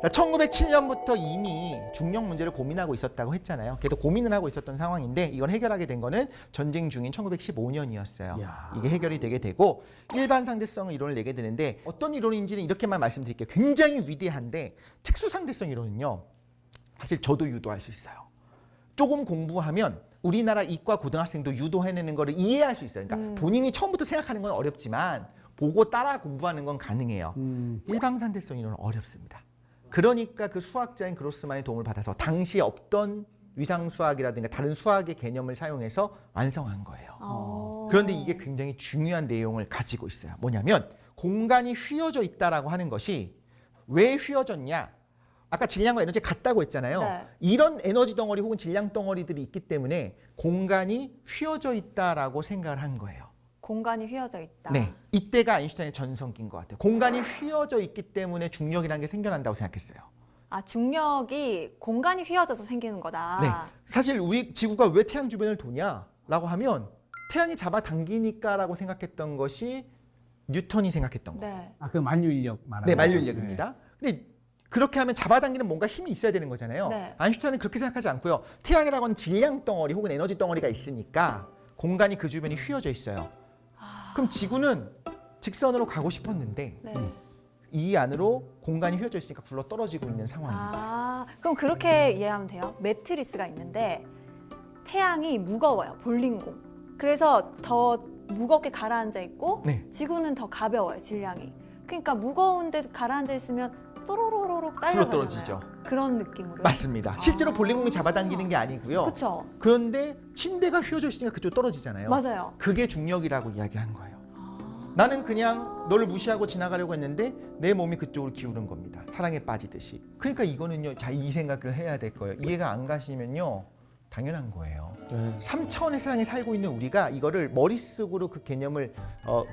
1907년부터 이미 중력 문제를 고민하고 있었다고 했잖아요. 계속 고민을 하고 있었던 상황인데 이걸 해결하게 된 거는 전쟁 중인 1915년이었어요. 야. 이게 해결이 되게 되고 일반 상대성 이론을 내게 되는데 어떤 이론인지는 이렇게만 말씀드릴게요. 굉장히 위대한데 특수 상대성 이론은요. 사실 저도 유도할 수 있어요. 조금 공부하면 우리나라 이과 고등학생도 유도해내는 거를 이해할 수 있어요. 그러니까 본인이 처음부터 생각하는 건 어렵지만 보고 따라 공부하는 건 가능해요. 일반 상대성 이론은 어렵습니다. 그러니까 그 수학자인 그로스만의 도움을 받아서 당시에 없던 위상 수학이라든가 다른 수학의 개념을 사용해서 완성한 거예요. 그런데 이게 굉장히 중요한 내용을 가지고 있어요. 뭐냐면 공간이 휘어져 있다라고 하는 것이 왜 휘어졌냐? 아까 질량과 에너지 같다고 했잖아요. 네. 이런 에너지 덩어리 혹은 질량 덩어리들이 있기 때문에 공간이 휘어져 있다라고 생각을 한 거예요. 공간이 휘어져 있다. 네, 이때가 아인슈타인의 전성기인 것 같아요. 공간이 휘어져 있기 때문에 중력이라는 게 생겨난다고 생각했어요. 아, 중력이 공간이 휘어져서 생기는 거다. 네, 사실 우리 지구가 왜 태양 주변을 도냐라고 하면 태양이 잡아당기니까라고 생각했던 것이 뉴턴이 생각했던 거예요. 네. 아, 그 만유인력 말하는 네, 거죠? 만유인력입니다. 근데 그렇게 하면 잡아당기는 뭔가 힘이 있어야 되는 거잖아요. 네. 아인슈타인은 그렇게 생각하지 않고요. 태양이라고 하는 질량 덩어리 혹은 에너지 덩어리가 있으니까 공간이 그 주변이 휘어져 있어요. 그럼 지구는 직선으로 가고 싶었는데 네. 이 안으로 공간이 휘어져 있으니까 굴러 떨어지고 있는 상황입니다. 아, 그럼 그렇게 이해하면 돼요. 매트리스가 있는데 태양이 무거워요. 볼링공. 그래서 더 무겁게 가라앉아 있고 네. 지구는 더 가벼워요. 질량이. 그러니까 무거운데 가라앉아 있으면 또로로로록 딸려가잖아요. 떨어지죠. 그런 느낌으로. 맞습니다. 실제로 볼링공이 잡아당기는 게 아니고요. 그렇죠. 그런데 침대가 휘어져 있으니까 그쪽 떨어지잖아요. 맞아요. 그게 중력이라고 이야기한 거예요. 나는 그냥 너를 무시하고 지나가려고 했는데 내 몸이 그쪽으로 기울은 겁니다. 사랑에 빠지듯이. 그러니까 이거는요. 자, 이 생각을 해야 될 거예요. 이해가 안 가시면요. 당연한 거예요. 3차원의 세상에 살고 있는 우리가 이거를 머릿속으로 그 개념을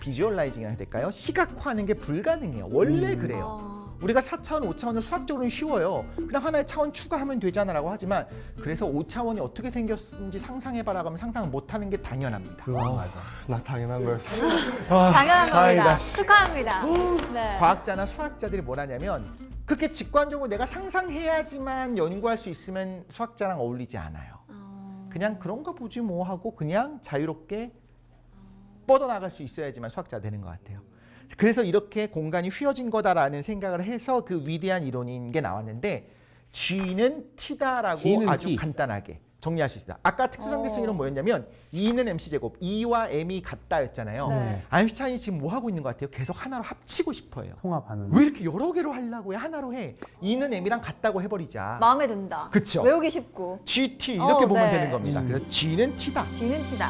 비주얼라이징 해야 될까요? 시각화하는 게 불가능해요. 원래 그래요. 우리가 4차원, 5차원은 수학적으로는 쉬워요. 그냥 하나의 차원 추가하면 되잖아라고 하지만 그래서 5차원이 어떻게 생겼는지 상상해봐라고 하면 상상을 못하는 게 당연합니다. 맞아. 나 당연한 거였어. 당연한 다행이다. 겁니다. 축하합니다. 네. 과학자나 수학자들이 뭘 하냐면 그렇게 직관적으로 내가 상상해야지만 연구할 수 있으면 수학자랑 어울리지 않아요. 그냥 그런가 보지 뭐 하고 그냥 자유롭게 뻗어나갈 수 있어야지만 수학자 되는 것 같아요. 그래서 이렇게 공간이 휘어진 거다라는 생각을 해서 그 위대한 이론인 게 나왔는데 G는 T다라고 G는 아주 T. 간단하게 정리할 수 있습니다. 아까 특수상대성 이론 뭐였냐면 E는 mc제곱, E와 M이 같다였잖아요. 네. 아인슈타인이 지금 뭐 하고 있는 것 같아요? 계속 하나로 합치고 싶어요. 통합하는. 왜 이렇게 여러 개로 하려고 해? 하나로 해. E는 M이랑 같다고 해버리자. 마음에 든다. 그쵸. 외우기 쉽고. GT 이렇게 보면 네. 되는 겁니다. 그래서 G는 T다. G는 T다.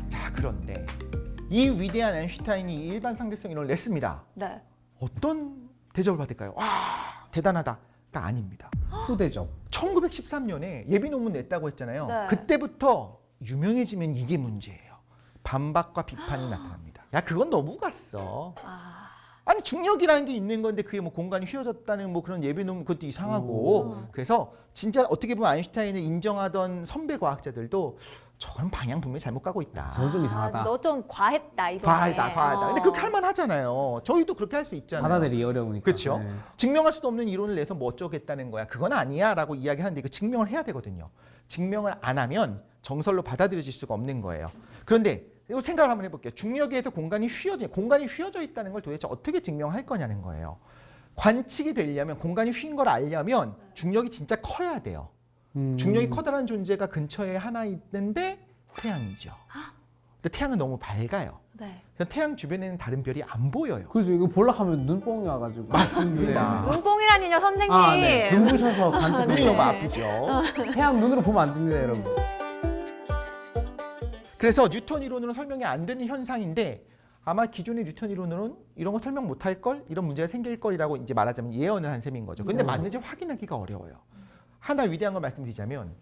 자, 그런데 이 위대한 아인슈타인이 이 일반 상대성 이론을 냈습니다. 네. 어떤 대접을 받을까요? 와, 대단하다가 아닙니다. 후대접. 1913년에 예비 논문 냈다고 했잖아요. 네. 그때부터 유명해지면 이게 문제예요. 반박과 비판이 나타납니다. 야, 그건 너무 갔어. 아, 아니 중력이라는 게 있는 건데 그게 뭐 공간이 휘어졌다는 뭐 그런 예비 논문 그것도 이상하고 그래서 진짜 어떻게 보면 아인슈타인을 인정하던 선배 과학자들도 저건 방향 분명히 잘못 가고 있다. 저건 좀 이상하다. 너 좀 과했다 이거. 과하다. 근데 그렇게 할 만하잖아요. 저희도 그렇게 할 수 있잖아요. 받아들이기 어려우니까. 그렇죠. 네. 증명할 수도 없는 이론을 내서 뭐 어쩌겠다는 거야. 그건 아니야라고 이야기하는데 그 증명을 해야 되거든요. 증명을 안 하면 정설로 받아들여질 수가 없는 거예요. 그런데 이거 생각을 한번 해볼게요. 중력에 의해서 공간이 휘어져 있다는 걸 도대체 어떻게 증명할 거냐는 거예요. 관측이 되려면 공간이 휘인 걸 알려면 중력이 진짜 커야 돼요. 중력이 커다란 존재가 근처에 하나 있는데 태양이죠. 근데 태양은 너무 밝아요. 네. 그래서 태양 주변에는 다른 별이 안 보여요. 그래서 이거 볼락하면 눈뽕이 와가지고. 맞습니다. 눈뽕이라니요 선생님. 아, 네. 눈부셔서 관측. 눈이 네. 너무 아프죠. 태양 눈으로 보면 안 됩니다, 여러분. 그래서 뉴턴 이론으로는 설명이 안 되는 현상인데 아마 기존의 뉴턴 이론으로는 이런 거 설명 못할 걸, 이런 문제가 생길 거라고 이제 말하자면 예언을 한 셈인 거죠. 근데 맞는지 확인하기가 어려워요. 하나 위대한 걸 말씀드리자면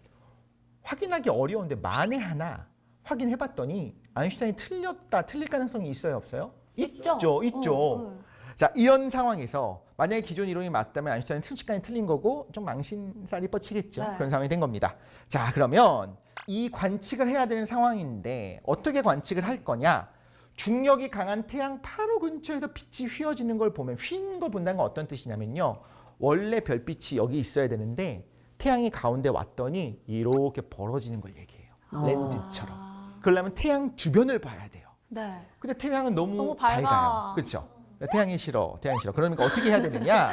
확인하기 어려운데 만에 하나 확인해봤더니 아인슈타인이 틀렸다, 틀릴 가능성이 있어요, 없어요? 있죠. 있죠. 네. 자, 이런 상황에서 만약에 기존 이론이 맞다면 아인슈타인은 순식간에 틀린 거고 좀 망신살이 뻗치겠죠. 네. 그런 상황이 된 겁니다. 자, 그러면 이 관측을 해야 되는 상황인데 어떻게 관측을 할 거냐? 중력이 강한 태양 바로 근처에서 빛이 휘어지는 걸 보면 휘는 걸 본다는 건 어떤 뜻이냐면요. 원래 별빛이 여기 있어야 되는데 태양이 가운데 왔더니 이렇게 벌어지는 걸 얘기해요. 렌즈처럼. 그러려면 태양 주변을 봐야 돼요. 네. 근데 태양은 너무 너무 밝아. 밝아요. 그렇죠? 태양이 싫어. 태양이 싫어. 그러니까 어떻게 해야 되느냐?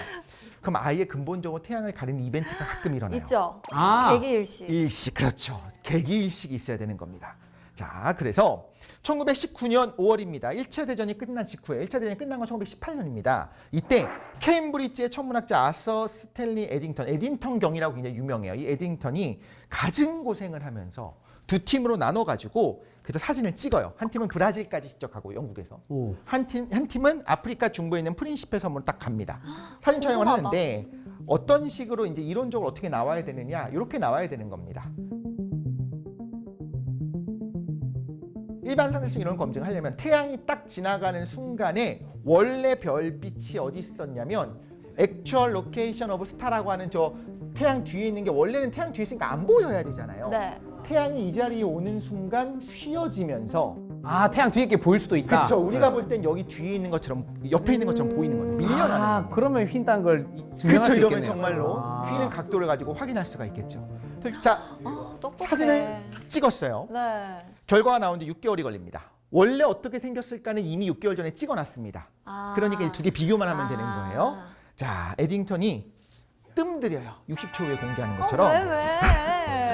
그럼 아예 근본적으로 태양을 가리는 이벤트가 가끔 일어나요. 있죠. 아, 개기일식. 일식, 그렇죠. 개기일식이 있어야 되는 겁니다. 자, 그래서 1919년 5월입니다. 1차 대전이 끝난 직후에 1차 대전이 끝난 건 1918년입니다. 이때 케임브리지의 천문학자 아서 스탠리 에딩턴 경이라고 굉장히 유명해요. 이 에딩턴이 갖은 고생을 하면서 두 팀으로 나눠가지고 그래서 사진을 찍어요. 한 팀은 브라질까지 직접 가고 영국에서 오. 한 팀은 아프리카 중부에 있는 프린시페 섬으로 딱 갑니다. 사진 촬영을 궁금하다. 하는데 어떤 식으로 이제 이론적으로 어떻게 나와야 되느냐 이렇게 나와야 되는 겁니다. 일반 상대성 이론 검증하려면 태양이 딱 지나가는 순간에 원래 별빛이 어디 있었냐면 액츄얼 로케이션 오브 스타라고 하는 저 태양 뒤에 있는 게 원래는 태양 뒤에 있으니까 안 보여야 되잖아요. 네. 태양이 이 자리에 오는 순간 휘어지면서 아, 태양 뒤에 게 보일 수도 있다. 그렇죠. 우리가 볼 땐 여기 뒤에 있는 것처럼 옆에 있는 것처럼 보이는 거예요. 밀려나는 아, 거예요. 그러면 휜다는 걸 증명할 그렇죠. 수 이러면 있겠네요. 정말로 아. 휘는 각도를 가지고 확인할 수가 있겠죠. 자, 똑똑해. 사진을 찍었어요. 네. 결과가 나오는데 6개월이 걸립니다. 원래 어떻게 생겼을까는 이미 6개월 전에 찍어놨습니다. 아. 그러니까 두 개 비교만 하면 되는 아. 거예요. 자, 에딩턴이 뜸들여요. 60초 후에 공개하는 것처럼 왜?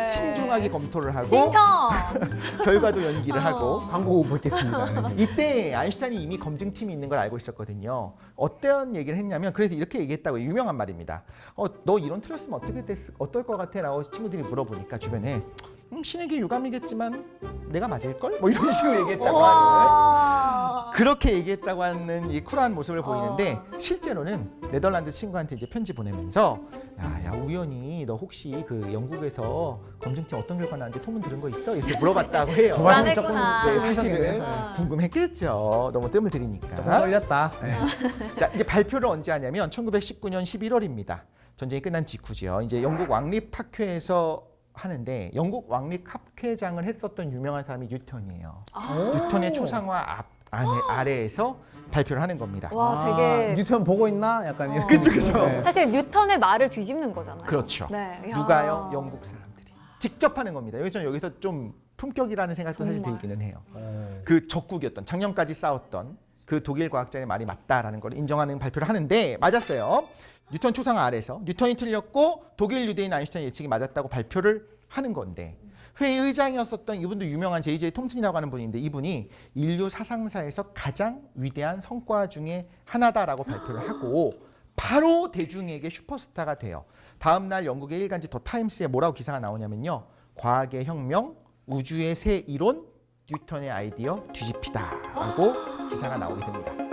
신중하게 검토를 하고 딩턴. 결과도 연기를 하고 광고 보겠습니다. 이때 아인슈타인이 이미 검증팀이 있는 걸 알고 있었거든요. 어떤 얘기를 했냐면 그래서 이렇게 얘기했다고 유명한 말입니다. 너 이론 틀렸으면 어떨 것 같아? 라고 친구들이 물어보니까 주변에 신에게 유감이겠지만 내가 맞을걸? 뭐 이런 식으로 얘기했다고 하는 와. 그렇게 얘기했다고 하는 이 쿨한 모습을 보이는데 실제로는 네덜란드 친구한테 이제 편지 보내면서 야 우연히 너 혹시 그 영국에서 검증팀 어떤 결과 나왔는지 소문 들은 거 있어? 이렇게 물어봤다고 해요. 조바심이 조금 불안했구나. 네, 좀 사실은 생기네. 궁금했겠죠. 너무 뜸을 들이니까. 조금 떨렸다. 네. 자, 이제 발표를 언제 하냐면 1919년 11월입니다. 전쟁이 끝난 직후지요. 이제 영국 왕립학회에서 하는데 영국 왕립학회장을 했었던 유명한 사람이 뉴턴이에요. 뉴턴의 초상화 아래에서 발표를 하는 겁니다. 와, 아, 되게 뉴턴 보고 있나? 약간 이런. 그쵸, 그쵸. 네. 사실 뉴턴의 말을 뒤집는 거잖아요. 그렇죠. 네. 야. 누가요? 영국 사람들이. 직접 하는 겁니다. 여기서 좀 품격이라는 생각도 사실 정말. 들기는 해요. 어. 그 적국이었던 작년까지 싸웠던 그 독일 과학자의 말이 맞다라는 걸 인정하는 발표를 하는데 맞았어요. 뉴턴 초상화 아래서 뉴턴이 틀렸고 독일 유대인 아인슈타인 예측이 맞았다고 발표를 하는 건데 회의 의장이었었던 이분도 유명한 J.J. 톰슨이라고 하는 분인데 이분이 인류 사상사에서 가장 위대한 성과 중에 하나다라고 발표를 하고 바로 대중에게 슈퍼스타가 돼요. 다음 날 영국의 일간지 더 타임스에 뭐라고 기사가 나오냐면요. 과학의 혁명, 우주의 새 이론, 뉴턴의 아이디어 뒤집히다라고 기사가 나오게 됩니다.